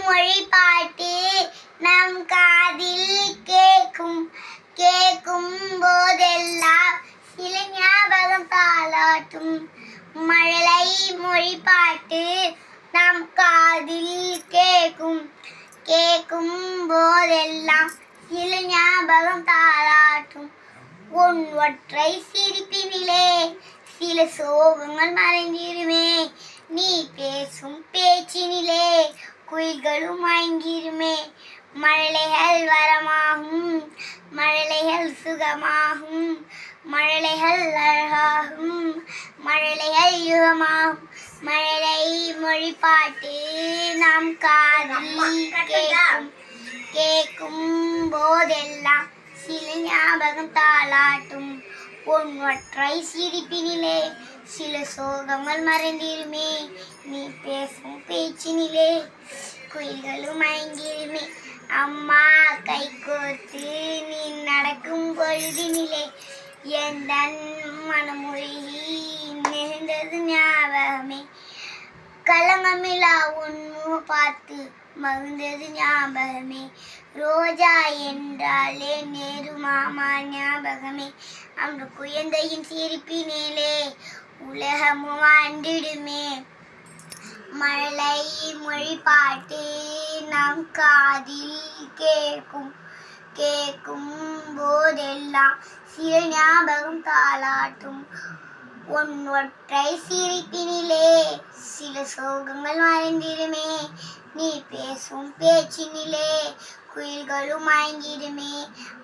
மொழி பாட்டு நம் காதில் கேட்கும் கேட்கும் போதெல்லாம் சில ஞாபகம் தாளாட்டும். மழலை மொழி பாட்டு நம் காதில் கேட்கும் கேட்கும் போதெல்லாம் சில ஞாபகம் தாளாட்டும். உன் ஒற்றை சிரிப்பினிலே சில சோகங்கள் மறைந்திருமே. நீ பேசும் பேச்சினிலே குயில்களும் மயங்கிருமே. மழலைகள் வரமாகும், மழலைகள் சுகமாகும், மழலைகள் அழகாகும், மழலைகள் யுகமாகும். மழலை மொழி பாட்டு நாம் காதில் கேட்கும் கேட்கும் போதெல்லாம் சில ஞாபகம் தாளாட்டும். உன் ஒற்றை சிரிப்பினிலே சில சோகங்கள் மறைந்திருமே. நீ பேசும் பேச்சினிலே குயில்களும் மயங்கிருமே. அம்மா கை கோர்த்து நீ நடக்கும் பொழுதினிலே என் மனமொழி நெகிழ்ந்தது ஞாபகமே. கலங்கமில்லா உன் முகம் பார்த்து மகிழ்ந்தது ஞாபகமே. ரோஜா என்றாலே நேரு மாமா ஞாபகமே. அந்த குழந்தையின் சிரிப்பினிலே உலகமும் ஆண்டிடுமே. மழலை மொழி பாட்டு நம் காதில் கேட்கும் கேட்கும் போதெல்லாம் சில ஞாபகம் தாளாட்டும். உன் ஒற்றை சிரிப்பினிலே சில சோகங்கள் மறைந்திருமே. நீ பேசும் பேச்சினிலே குயில்களும் மயங்கிடுமே.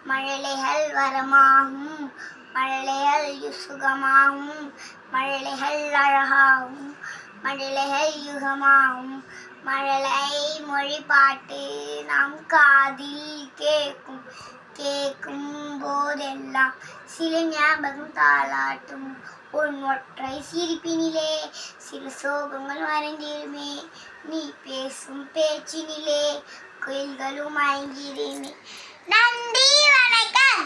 மழலைகள் வரமாகும், மழலைகள் சுகமாகும், மழலைகள் அழகாகும், மழலைகள் யுகமாகும். மழலை மொழி பாட்டு நம் காதில் கேட்கும் கேட்கும் போதெல்லாம் சில ஞாபகம் தாளாட்டும். உன் ஒற்றை சிரிப்பினிலே சில சோகங்கள் மறைந்திருமே. நீ பேசும் பேச்சினிலே குயில்களும் மயங்கிருமே. நன்றி, வணக்கம்.